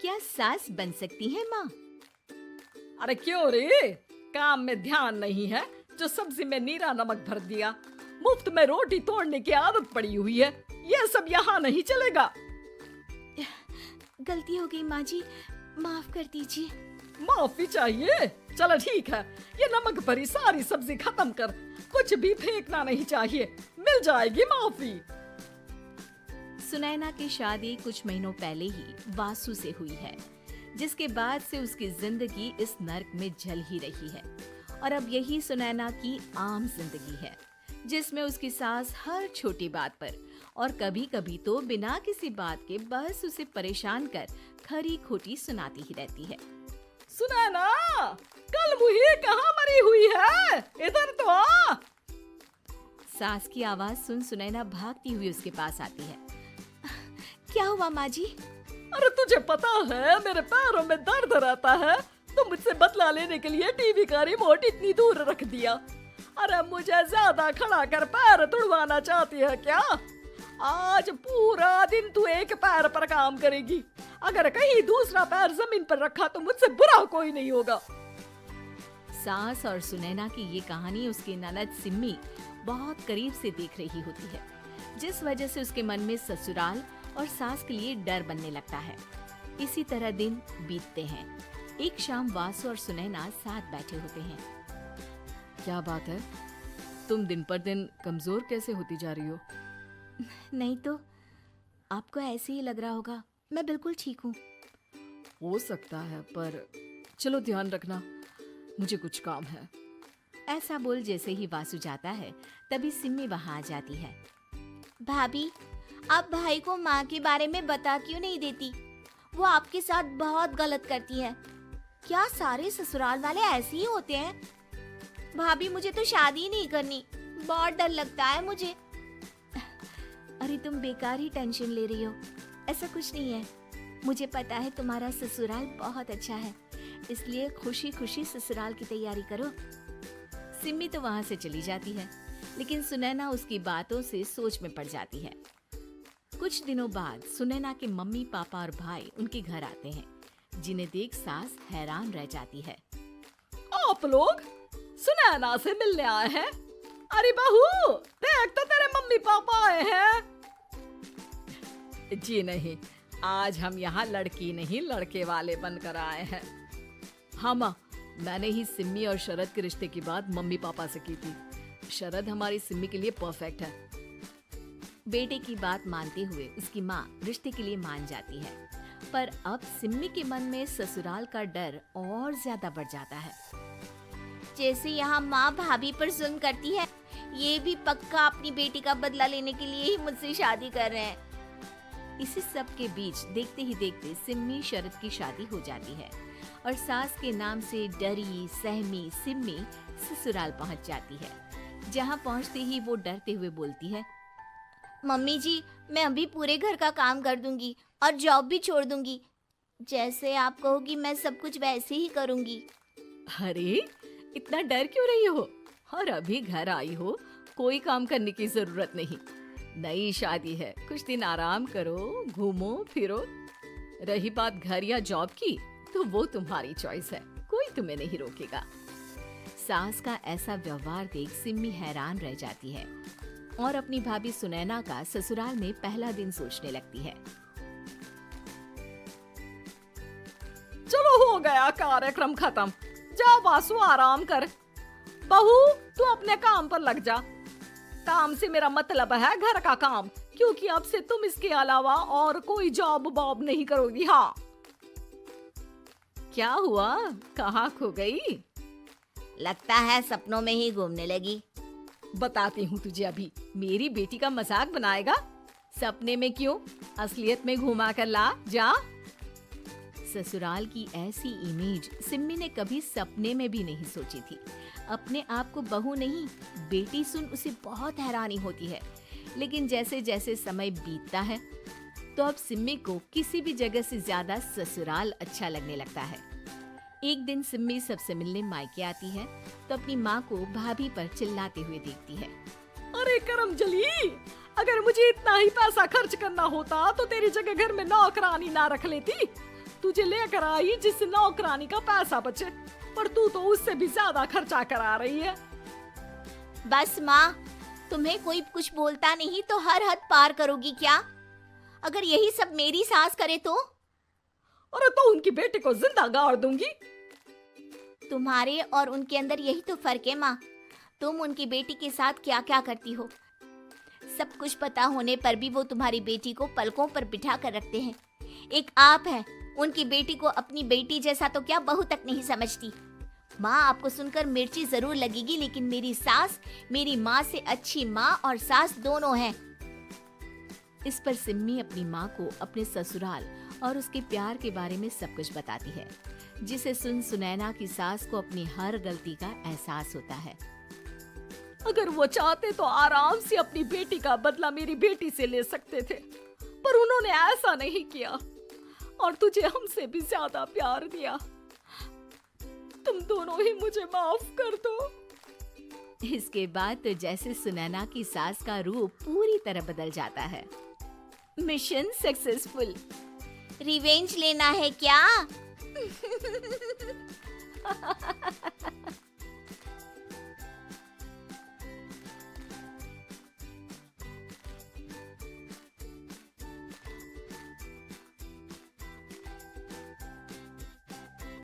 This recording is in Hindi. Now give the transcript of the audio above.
क्या सास बन सकती है माँ? अरे क्यों रे, काम में ध्यान नहीं है जो सब्जी में नीरा नमक भर दिया। मुफ्त में रोटी तोड़ने की आदत पड़ी हुई है, ये सब यहाँ नहीं चलेगा। गलती हो गई माँ जी, माफ कर दीजिए। माफी चाहिए? चलो ठीक है, ये नमक भरी सारी सब्जी खत्म कर, कुछ भी फेंकना नहीं चाहिए, मिल जाएगी माफी। सुनैना की शादी कुछ महीनों पहले ही वासु से हुई है, जिसके बाद से उसकी जिंदगी इस नर्क में जल ही रही है। और अब यही सुनैना की आम जिंदगी है, जिसमें उसकी सास हर छोटी बात पर और कभी कभी तो बिना किसी बात के बस उसे परेशान कर खरी खोटी सुनाती ही रहती है। सुनैना, कल मुही कहाँ मरी हुई है, इधर तो आ। सास की आवाज सुन सुनैना भागती हुई उसके पास आती है। क्या हुआ माँ जी? अरे तुझे पता है मेरे पैरों में दर्द रहता है, तो मुझसे बदला लेने के लिए टीवी का रिमोट इतनी दूर रख दिया। अरे मुझे ज्यादा खड़ा कर पैर तुड़वाना चाहती है क्या? आज पूरा दिन तू एक पैर पर काम करेगी, अगर कहीं दूसरा पैर जमीन पर रखा तो मुझसे बुरा कोई नहीं होगा। सास और सुनैना की ये कहानी उसकी ननद सिम्मी बहुत करीब से देख रही होती है, जिस वजह से उसके मन में ससुराल और सास के लिए डर बनने लगता है। इसी तरह दिन बीतते हैं। एक शाम वासु और सुनैना साथ बैठे होते हैं। क्या बात है, तुम दिन पर दिन कमजोर कैसे होती जा रही हो? नहीं तो आपको ऐसे ही लग रहा होगा, मैं बिल्कुल ठीक हूँ। हो सकता है, पर चलो ध्यान रखना, मुझे कुछ काम है। ऐसा बोल जैसे ही वासु जाता है, तभी सिम्मी वहाँ आ जाती है। भाभी, आप भाई को माँ के बारे में बता क्यों नहीं देती? वो आपके साथ बहुत गलत करती है। क्या सारे ससुराल वाले ऐसे ही होते हैं? भाभी, मुझे तो शादी नहीं करनी, बहुत डर लगता है मुझे। अरे तुम बेकार ही टेंशन ले रही हो, ऐसा कुछ नहीं है। मुझे पता है तुम्हारा ससुराल बहुत अच्छा है, इसलिए खुशी खुशी ससुराल की तैयारी करो। सिम्मी तो वहाँ से चली जाती है, लेकिन सुनैना उसकी बातों से सोच में पड़ जाती है। कुछ दिनों बाद सुनैना के मम्मी पापा और भाई उनके घर आते हैं, जिन्हें देख सास हैरान रह जाती है। आप लोग सुनैना से मिलने आए हैं? अरे बहू, देख तो तेरे मम्मी पापा आए हैं। जी नहीं, आज हम यहाँ लड़की नहीं लड़के वाले बनकर आए हैं। हाँ माँ, मैंने ही सिम्मी और शरद के रिश्ते की बात मम्मी पापा से की थी। शरद हमारी सिम्मी के लिए परफेक्ट है। बेटे की बात मानते हुए उसकी माँ रिश्ते के लिए मान जाती है, पर अब सिम्मी के मन में ससुराल का डर और ज्यादा बढ़ जाता है। जैसे यहाँ माँ भाभी पर जुल्म करती है, ये भी पक्का अपनी बेटी का बदला लेने के लिए ही मुझसे शादी कर रहे हैं। इसी सब के बीच देखते ही देखते सिम्मी शरद की शादी हो जाती है और सास के नाम से डरी सहमी सिम्मी ससुराल पहुँच जाती है। जहाँ पहुँचते ही वो डरते हुए बोलती है, मम्मी जी, मैं अभी पूरे घर का काम कर दूंगी और जॉब भी छोड़ दूंगी। जैसे आप कहोगी मैं सब कुछ वैसे ही करूंगी। अरे इतना डर क्यों रही हो? और अभी घर आई हो, कोई काम करने की जरूरत नहीं। नई शादी है, कुछ दिन आराम करो, घूमो फिरो। रही बात घर या जॉब की, तो वो तुम्हारी चॉइस है, कोई तुम्हें नहीं रोकेगा। सास का ऐसा व्यवहार देख सिम्मी हैरान रह जाती है और अपनी भाभी सुनैना का ससुराल में पहला दिन सोचने लगती है। चलो हो गया कार्यक्रम खत्म, जा वासु आराम कर। बहू, तू अपने काम पर लग जा। काम से मेरा मतलब है घर का काम, क्योंकि अब से तुम इसके अलावा और कोई जॉब बॉब नहीं करोगी। हाँ। क्या हुआ, कहाँ खो गई? लगता है सपनों में ही घूमने लगी। बताती हूँ तुझे अभी। मेरी बेटी का मजाक बनाएगा? सपने में क्यों, असलियत में घुमा कर ला, जा। ससुराल की ऐसी इमेज सिम्मी ने कभी सपने में भी नहीं सोची थी। अपने आप को बहू नहीं, बेटी सुन उसे बहुत हैरानी होती है। लेकिन जैसे जैसे समय बीतता है, तो अब सिम्मी को किसी भी जगह से ज्यादा ससुराल अच्छा लगने लगता है। एक दिन सिम्मी सबसे मिलने मायके आती है, तो अपनी माँ को भाभी पर चिल्लाते हुए देखती है। अरे करमजली, अगर मुझे इतना ही पैसा खर्च करना होता तो तेरी जगह घर में नौकरानी ना रख लेती। तुझे लेकर आई जिससे नौकरानी का पैसा बचे, पर तू तो उससे भी ज्यादा खर्चा करा रही है। बस माँ, तुम्हें कोई कुछ बोलता नहीं तो हर हद पार करोगी क्या? अगर यही सब मेरी सास करे तो? अरे तो उनकी बेटी को जिंदा गाड़ दूंगी। तुम्हारे और उनके अंदर यही तो फर्क है माँ। तुम उनकी बेटी के साथ क्या क्या करती हो, सब कुछ पता होने पर भी वो तुम्हारी बेटी को पलकों पर बिठा कर रखते हैं। एक आप है, उनकी बेटी को अपनी बेटी जैसा तो क्या बहू तक नहीं समझती। माँ, आपको सुनकर मिर्ची जरूर लगेगी, लेकिन मेरी सास मेरी माँ से अच्छी माँ और सास दोनों हैं। इस पर सिम्मी अपनी माँ को अपने ससुराल और उसके प्यार के बारे में सब कुछ बताती है, जिसे सुन सुनैना की सास को अपनी हर गलती का एहसास होता है। अगर वो चाहते तो आराम से अपनी बेटी का बदला मेरी बेटी से ले सकते थे, पर उन्होंने ऐसा नहीं किया और तुझे हमसे भी ज्यादा प्यार दिया। तुम दोनों ही मुझे माफ कर दो। इसके बाद तो जैसे सुनैना की सास का रूप पूरी तरह बदल जाता है। Mission successful. रिवेंज लेना है क्या?